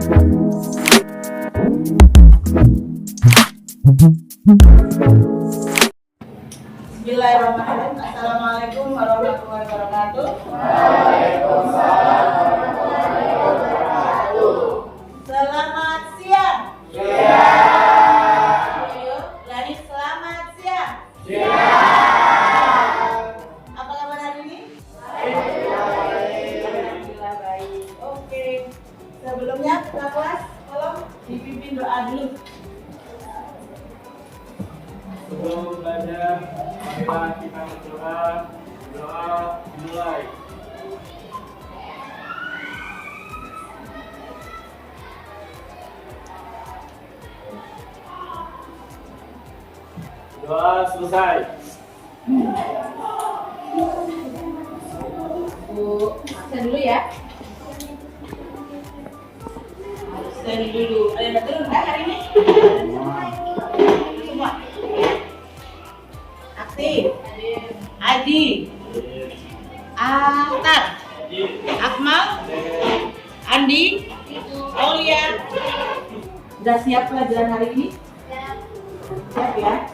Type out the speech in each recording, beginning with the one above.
Bismillahirrahmanirrahim. Assalamualaikum warahmatullahi wabarakatuh. Waalaikumsalam warahmatullahi wabarakatuh. Selamat siang. Siang. Ayo, Lani, selamat siang. Siang. Apa kabar hari ini? Alhamdulillah baik. Oke. Sebelumnya kita kelas, tolong dipimpin doa dulu. Sebelum belajar, marilah kita berdoa. Doa dimulai. Doa selesai. Bu, absen dulu ya. Absen dulu. Ada yang betul enggak hari ini? Semua. Aktif. Adi. Atar. Akmal. Andi. Aulia. Sudah siap pelajaran hari ini? Siap ya?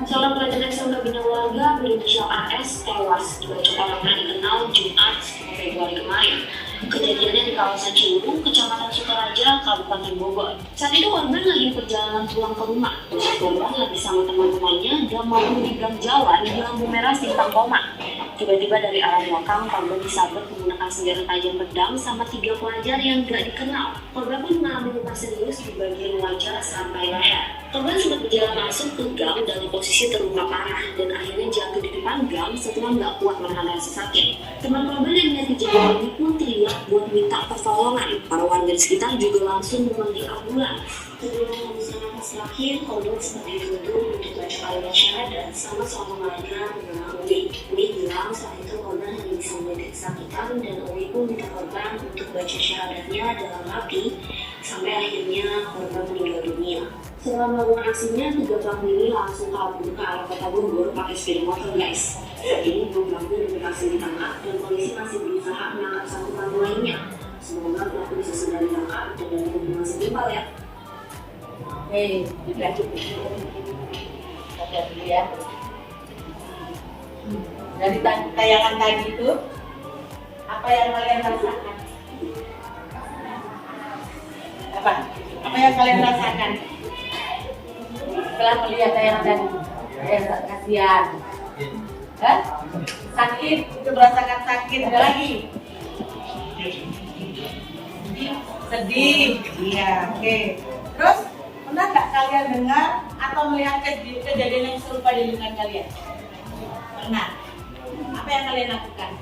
Salam pelajaran Sangga Bina Warga berinisial AS tewas dibacokan orang dikenal Jumat 10 Februari kemarin. Kejadiannya di kawasan Ciliwung, Kecamatan Sukaraja, Kabupaten Bogor. Saat itu korban lagi di perjalanan pulang ke rumah. Korban lagi sama teman-temannya dan mau menyeberang jalan di lampu merah simpang koma. Tiba-tiba dari arah belakang, korban disabet menggunakan senjata tajam pedang sama 3 pelajar yang gak dikenal. Korban pun mengalami luka serius di bagian wajah sampai leher. Korban sempat berjalan masuk ke gang dalam posisi terluka parah dan akhirnya jatuh di depan gang setelah nggak kuat menahan rasa sakit. Teman korban yang melihat kejadian ini pun teriak buat minta pertolongan. Para warga di sekitar juga langsung memanggil ambulans. Sebelum menghabiskan nafas terakhir, korban sempat dituntut untuk baca kalimat syahadat sama warga bernama Uwi. Uwi bilang saat itu korban hanya bisa melihat kesakitan dan Uwi pun minta korban untuk baca syahadatnya dalam hati sampai akhirnya korban meninggal dunia. Setelah melakukan aksinya, 3 pelaku ini langsung kabur ke arah kota Bogor pakai sepeda motor, guys. Saat ini 2 pelaku berhasil ditangkap dan polisi masih berusaha menangkap 1 pelaku lainnya. Semoga pelaku bisa segera ditangkap dan dari hukuman setimpal ya. Sudah cukup. Kita dulu ya. Dari tayangan tadi itu, apa yang kalian rasakan? Apa yang kalian rasakan? Setelah melihat tayangan tadi, kasihan, sakit, itu merasakan sakit. Ada lagi? Sedih. Iya, oke. Terus pernah nggak kalian dengar atau melihat kejadian yang serupa di lingkungan kalian? Pernah. Apa yang kalian lakukan?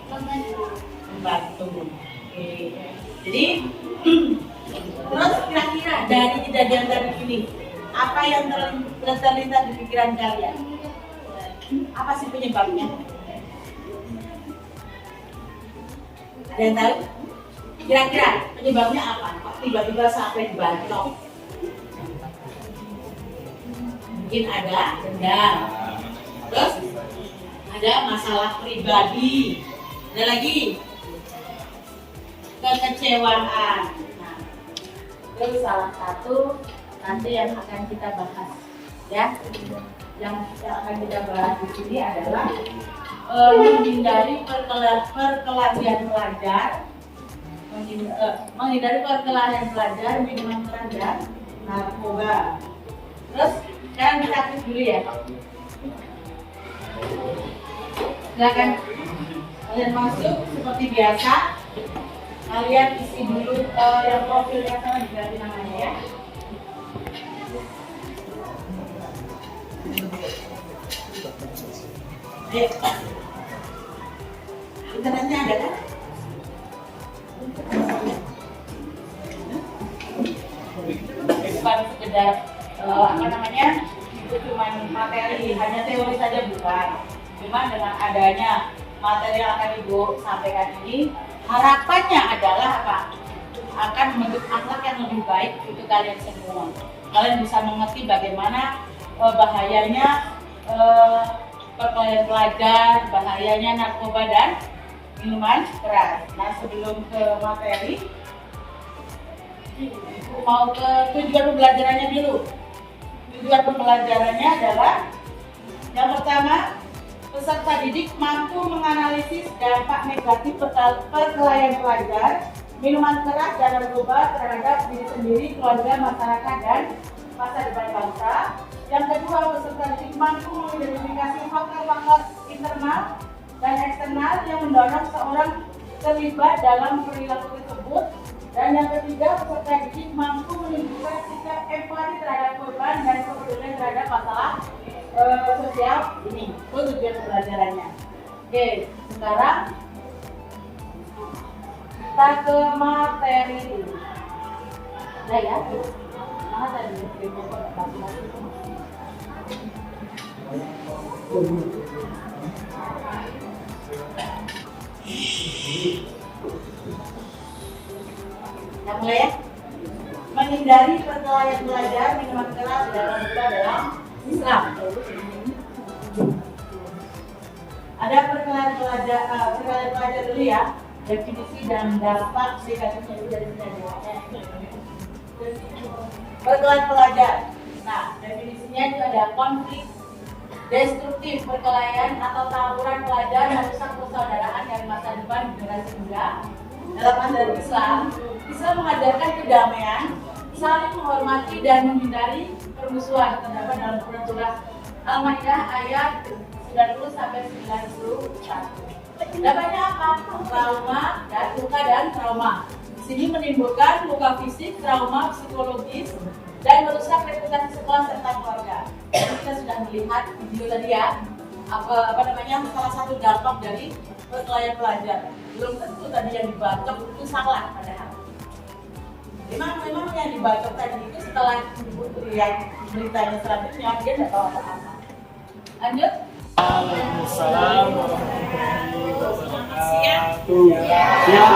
Membantu. Oke. Jadi terus kira-kira dari kejadian tadi ini, apa yang terlintas di pikiran kalian? Apa sih penyebabnya? Ada yang tahu? Kira-kira penyebabnya apa? Kok tiba-tiba sampai dibantu? Mungkin ada dendam. Terus ada masalah pribadi. Ada lagi kekecewaan. Nah, itu salah satu nanti yang akan kita bahas, ya. Yang akan kita bahas di sini adalah menghindari perkelahian pelajar, minuman keras dan narkoba. Terus sekarang kita aktif dulu ya. Silakan kalian masuk seperti biasa. Kalian isi dulu yang profilnya sama diganti namanya ya. Ayo. Internetnya ada kan? Bukan sekedar itu cuma materi, hanya teori saja bukan. Cuma dengan adanya materi yang akan Ibu sampaikan ini, harapannya adalah apa? Akan membentuk akhlak yang lebih baik untuk kalian semua. Kalian bisa mengerti bagaimana bahayanya perkelahian pelajar, bahayanya narkoba dan minuman keras. Nah, sebelum ke materi, Mau ke tujuan pembelajarannya dulu. Tujuan pembelajarannya adalah yang pertama, peserta didik mampu menganalisis dampak negatif perkelahian pelajar, minuman keras dan narkoba terhadap diri sendiri, keluarga, masyarakat, dan masa depan bangsa. Yang kedua, peserta didik mampu mengidentifikasi faktor-faktor internal dan eksternal yang mendorong seorang terlibat dalam perilaku tersebut. Dan yang ketiga, peserta didik mampu menunjukkan sikap empati terhadap korban dan kepedulian terhadap masalah sosial ini. Itu tujuan pembelajarannya. Oke, sekarang kita ke materi. Nah ya, mana tadi? Yang mulai ya. Menghindari perkelahian pelajar, minuman keras dan narkoba dalam Islam. Ada perkelahian pelajar dulu ya. Definisi dan dampak negatifnya itu dari perkelahian pelajar. Nah, definisinya itu ada konflik destruktif, perkelahian atau tawuran pelajar merusak persaudaraan dan masa depan generasi muda. Dalam ajaran Islam, Islam mengajarkan kedamaian, saling menghormati dan menghindari permusuhan. Terdapat dalam Quran surah Al-Maidah ayat 90 sampai 91. Dampaknya apa? Trauma dan luka dan trauma. Di sini menimbulkan luka fisik, trauma psikologis, dan merusak reputasi sekolah serta keluarga. Kita sudah melihat video tadi ya, salah satu dampak dari perkelahian pelajar. Belum tentu tadi yang dibacok itu salah padahal. Memang yang dibacok tadi itu setelah lihat beritanya selanjutnya dia tidak tahu apa-apa. Lanjut. Waalaikumsalam warahmatullahi wabarakatuh. Ya.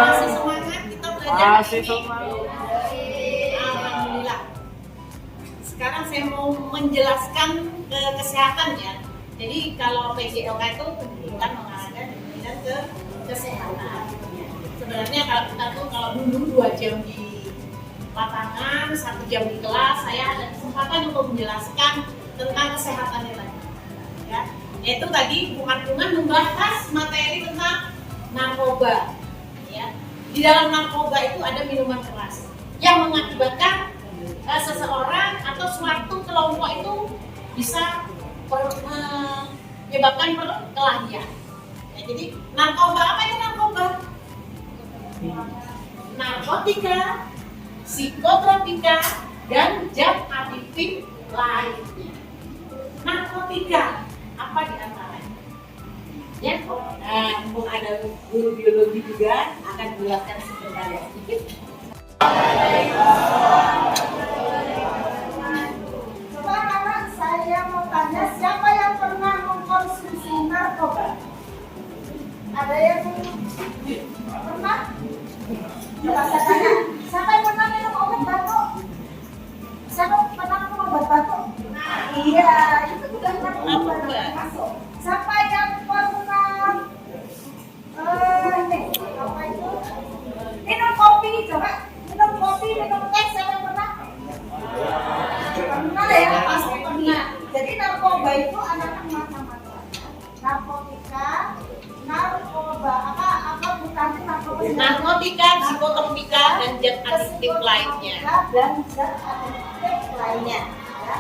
Masih semangat kita belajar. Masih semangat. Alhamdulillah. Sekarang saya mau menjelaskan ke kesehatan ya. Jadi kalau PJOK itu pendidikan mengarahkan dan ke kesehatan. Sebenarnya kalau dulu 2 jam di lapangan, 1 jam di kelas, saya ada kesempatan untuk menjelaskan tentang kesehatan tadi. Ya, yaitu tadi bukan membahas materi tentang narkoba. Ya, di dalam narkoba itu ada minuman keras yang mengakibatkan seseorang atau suatu kelompok itu bisa menyebabkan perkelahian. Ya, jadi narkoba, apa itu narkoba? Narkotika, psikotropika, dan zat adiktif lainnya. Narkotika apa di antaranya? Ya, mumpung ada guru biologi juga akan menjelaskan sebentar ya sedikit. Sekarang saya mau tanya, siapa yang pernah mengkonsumsi narkoba? Ada yang pernah? Coba saya tanya, siapa yang pernah minum obat batuk? Siapa pernah minum obat batuk? Iya, itu sudah narkoba masuk. Siapa yang pernah apa itu? Minum kopi, coba minum kopi, minum teh, siapa yang pernah? Pernah ya, pasti pernah. Jadi narkoba itu ada macam-macam. Narkotika, narkoba, apa bukan narkoba? Narkotika, psikotropika, dan zat adiktif lainnya. Dan zat adiktif lainnya. Ya.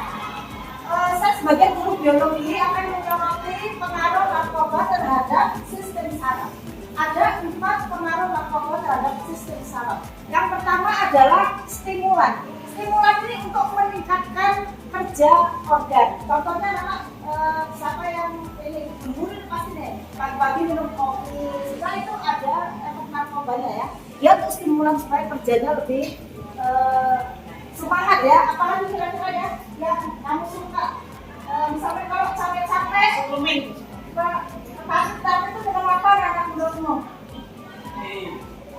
Saya sebagai guru biologi akan menyoroti pengaruh narkoba terhadap sistem saraf. Ada 4 pengaruh narkoba terhadap sistem saraf. Yang pertama adalah stimulan. Stimulan ini untuk meningkatkan kerja organ. Contohnya siapa yang ini guru pasti nih pagi-pagi minum kopi. Setelah itu ada efek narkobanya ya. Dia untuk stimulan supaya kerjanya lebih semangat ya. Apalagi kira-kira ya yang kamu suka. Misalnya kalau capek-capek, Suplemen. tapi itu dengan apa anak menurutmu?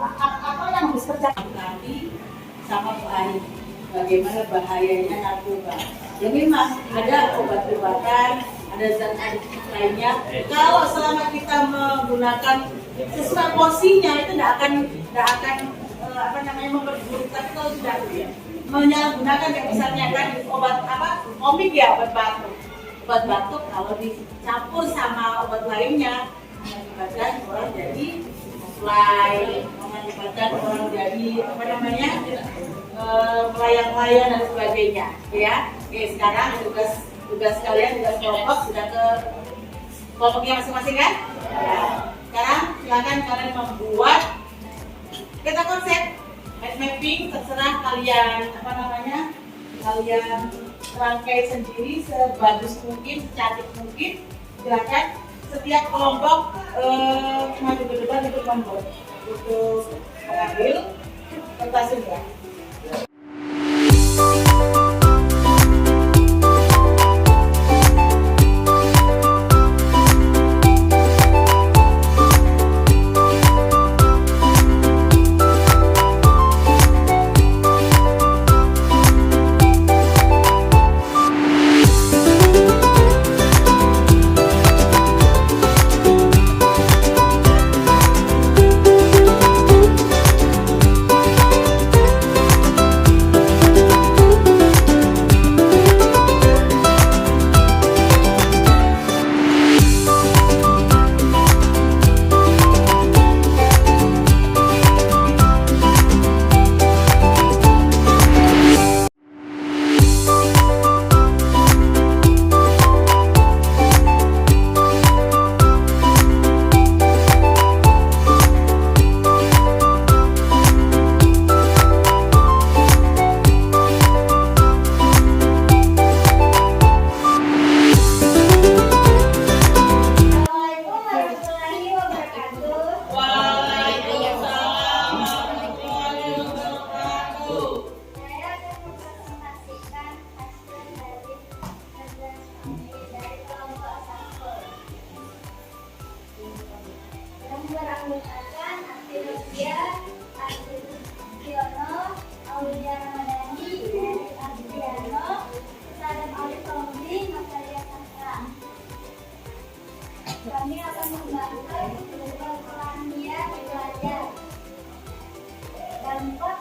Atau yang habis kerja? Nanti sama Bu Ari, bagaimana bahayanya narkoba. Ya memang ada obat-obatan, ada zat adiktif lainnya. Kalau selama kita menggunakan sesuai porsinya itu tidak akan memperburuk, tapi kalau sudah menyalahgunakan yang misalnya kan obat komik ya, obat batuk kalau dicampur sama obat lainnya mengakibatkan orang jadi fly, mengakibatkan orang jadi melayang-layang dan sebagainya, ya. Oke, sekarang tugas kalian, tugas kelompok sudah ke kelompoknya masing-masing kan? Ya. Sekarang silakan kalian membuat kita konsep mind mapping, terserah kalian kalian rangkai sendiri sebagus mungkin, secantik mungkin. Silakan setiap kelompok maju ke depan untuk mengambil kertasnya. Beranggotakan Artirosia, Artiono, Aulia Ramadhani, Erik Ardiano, Sadam Alif Romli, Natalia Sastra. Kami akan membangun Polandia belajar. Dampak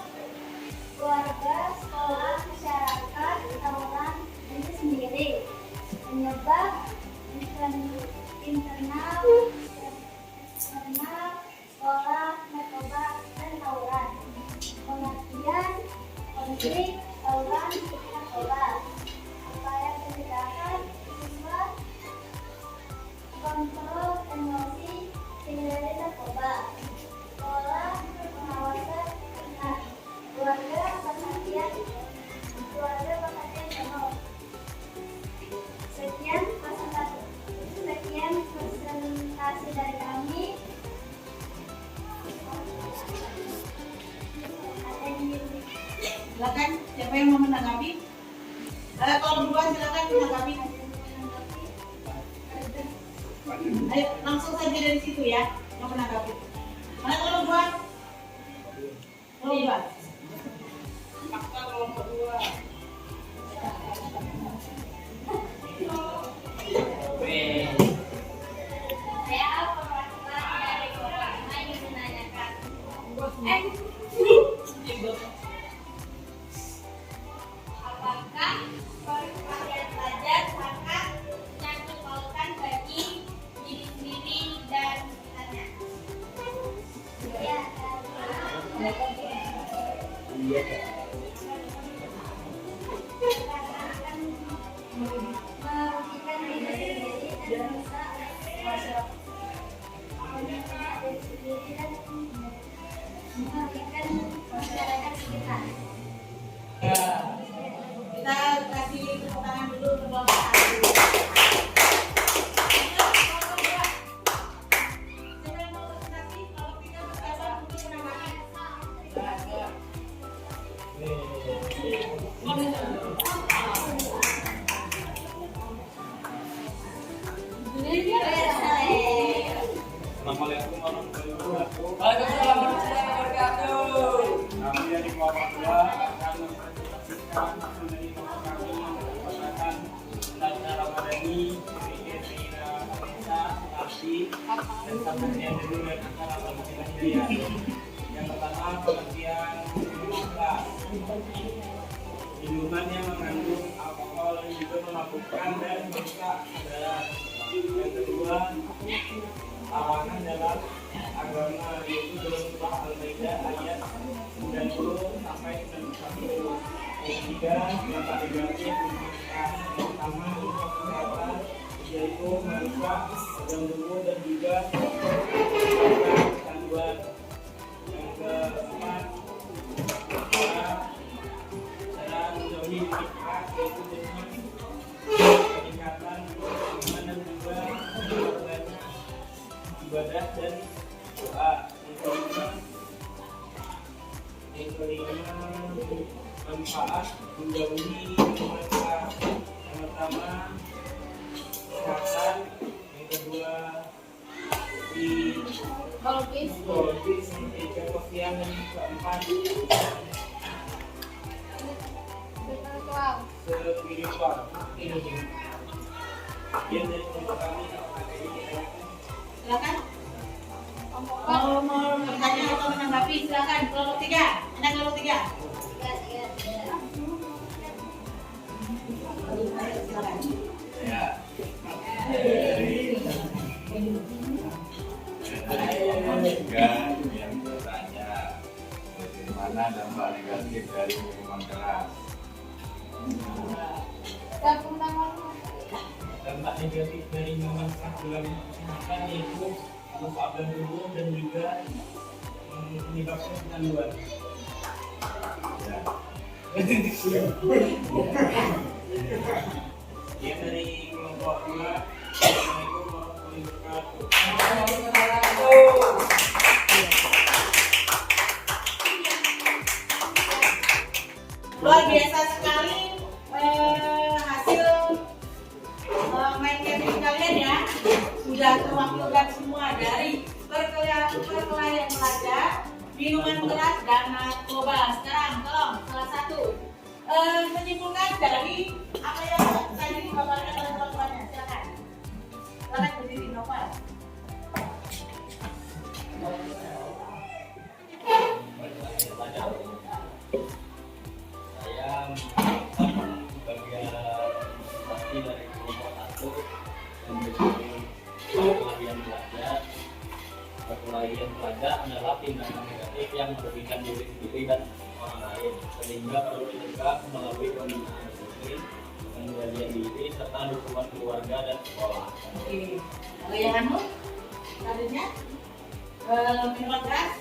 keluarga, sekolah, masyarakat, tawuran diri sendiri. Penyebab internal, sekolah, narkoba, dan tawuran. Pengertian, konflik, tawuran, narkoba. Upaya pencegahan, siswa, kontrol emosi, hindari narkoba. Sekolah, pengawasan, anak. Keluarga, perhatian penuh. Sekian presentasi dari kami. Silakan, siapa yang mau menanggapi? Kalau berdua silakan menanggapi. Ayo langsung saja dari situ ya, yang menanggapi. Mana kalau berdua? Kalau berdua. Fakta kalau berdua. Saya perwakilan dari Kota ingin menanyakan. Apakah kalian belajar sangat menyangkut pautan bagi diri sendiri dan sekitarnya? Ya, karena akan merugikan diri sendiri dan bisa merugikan diri sendiri dan merugikan masyarakat sekitar. Kita kasih tepuk tangan dulu untuk kelompok satu. Siapa yang mau presentasi? Kalau tidak, siapa untuk menanggapi? Assalamualaikum warahmatullahi wabarakatuh. Waalaikumsalam warahmatullahi wabarakatuh. Kami dari kelompok 2 akan mempresentasikan hasil dari kelompok kami yang merupakan Aulia Ramadhani, Rina Vanessa, Arti, dan sampai dulu dan akan alhamdulillah. Yang pertama, pengertian minuman keras. Minuman yang mengandung alkohol dan juga memabukkan dan merusak darah. Yang kedua, larangan dalam agama, yaitu dalam surah Al-Maidah ayat 90 sampai 91. Yang ketiga, dampak negatif yang pertama untuk kesehatan, yaitu merusak organ tubuh dan juga kandungan. Yang keempat, cara menjauhi bid'ah, yaitu dengan peningkatan iman dan juga ibadah dan doa. Yang kelima, manfaat menjauhi masalah. Yang pertama, kesehatan. Yang kedua, psikologis. Yang ketiga, sosial. Dan yang keempat, spiritual. Yang dari kelompok kami Silakan. Mau bertanya atau menanggapi, silakan. Kelompok 3. Ada kelompok 3. Silakan. Ya. Juga yang bertanya bagaimana dampak negatif dari minuman keras. Dampak negatif dari minuman keras dalam kesehatan yaitu merusak organ tubuh dan juga menyebabkan kecanduan. Ya. Dia dari kelompok 2. Assalamualaikum warahmatullahi wabarakatuh. Luar biasa sekali hasil main camping kalian ya. Sudah terwakilkan semua dari perkelahian pelajar, minuman keras dan narkoba. Sekarang tolong salah satu menyimpulkan dari apa yang tadi dipaparkan oleh teman-temannya. Silakan. Silakan berdiri Novel. Saya bagian pasti dari kelompok 1 yang berjudul perkelahian pelajar. Perkelahian pelajar adalah tindakan negatif yang merugikan diri sendiri dan orang lain, sehingga perlu dicegah melalui pembinaan disiplin, pengendalian diri, serta dukungan keluarga dan sekolah. Oke. Kalau yang anu, selanjutnya minuman keras.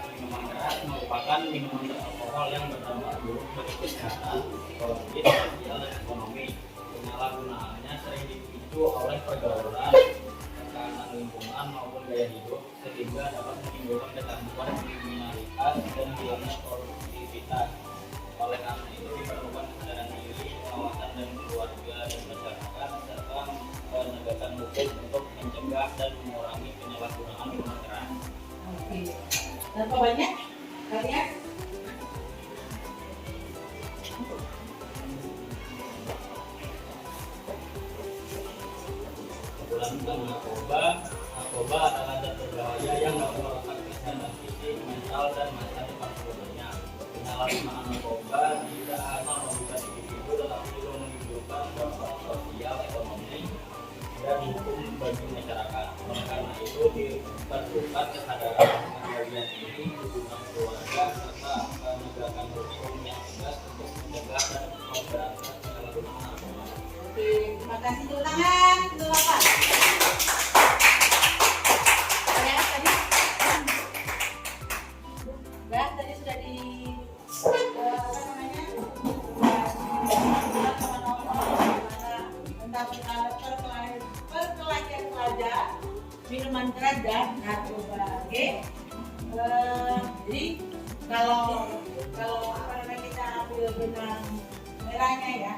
Minuman keras merupakan minuman beralkohol yang berdampak buruk bagi kesehatan, psikologis, sosial, dan ekonomi. Penyalahgunaannya sering dipicu oleh pergaulan, tekanan lingkungan maupun gaya hidup, sehingga dapat menimbulkan kecanduan, kriminalitas, dan hilangnya produktivitas. Oleh karena itu diperlukan kesadaran diri, pengawasan dan keluarga dan masyarakat, serta penegakan hukum untuk mencegah dan mengurangi penyalahgunaan minuman keras. Oke. Narkobanya kalian? Tentang narkoba adalah zat berbahaya yang dapat merusak kesehatan fisik, mental, dan masa depan seluruhnya. Penyalahgunaan narkoba tidak hanya merugikan individu, tetapi juga menimbulkan dampak sosial, ekonomi, dan hukum bagi masyarakat. Oleh karena itu diperlukan kesadaran pengendalian diri, dukungan keluarga, serta penegakan hukum yang tegas untuk mencegah dan memberantas penyalahgunaan narkoba. Oke, terima kasih. Tepuk tangan untuk Bapak. Ya, tadi sudah di apa namanya? Tentang perkelahian pelajar, minuman keras dan narkoba. Oke. Jadi kalau apa namanya kita ambil benang merahnya ya,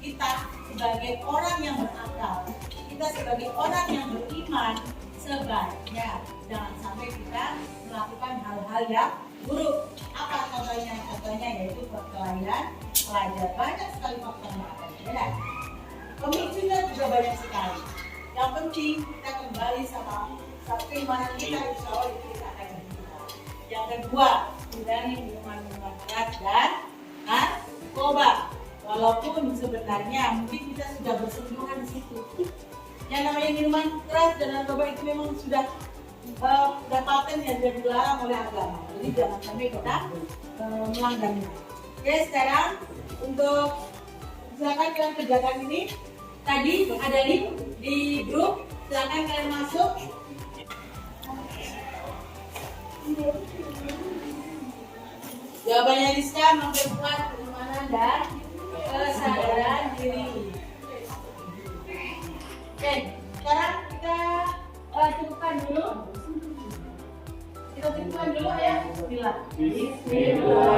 kita sebagai orang yang berakal, kita sebagai orang yang beriman, sebaiknya jangan sampai kita melakukan hal-hal yang buruk. Apa contohnya? Contohnya yaitu perkelahian pelajar. Banyak sekali faktor yang ada. Ya. Pemicunya juga banyak sekali. Yang penting kita kembali sama keimanan kita, insya Allah itu kita akan berguna. Yang kedua, hindari minuman-minuman keras dan narkoba. Walaupun sebenarnya mungkin kita sudah bersentuhan di situ. Yang namanya minuman keras dan narkoba itu memang sudah paten yang sudah dilarang oleh agama. Jadi jangan sampai kita melanggarnya. Oke, sekarang untuk silakan kalian kerjakan ini. Tadi ada link di grup, silakan kalian masuk. Jawabannya Rizka memperkuat keimanan dan kesadaran diri. Oke, sekarang kita cukupkan dulu. Kita cukupkan dulu ya. Bismillah.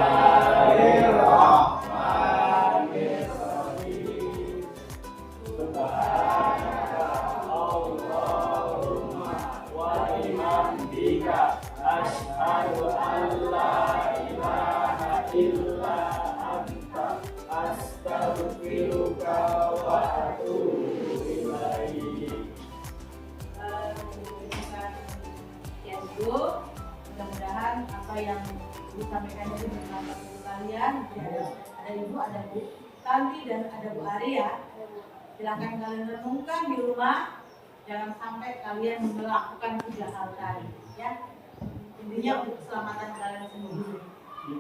Asyhadu an la ilaha illa anta astaghfiruka wa atubu ilaik. Ya Bu, mudah-mudahan apa yang disampaikan itu bermanfaat untuk kalian. Ya, ada Ibu, ada Bu Tanti dan ada Bu Arya. Silakan kalian renungkan di rumah. Jangan sampai kalian melakukan 3 hal tadi, ya. Intinya untuk keselamatan kalian sendiri,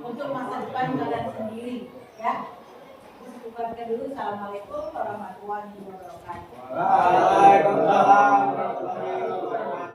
untuk masa depan kalian sendiri, ya. Bubarkan dulu. Assalamualaikum warahmatullahi wabarakatuh. Waalaikumsalam warahmatullahi wabarakatuh.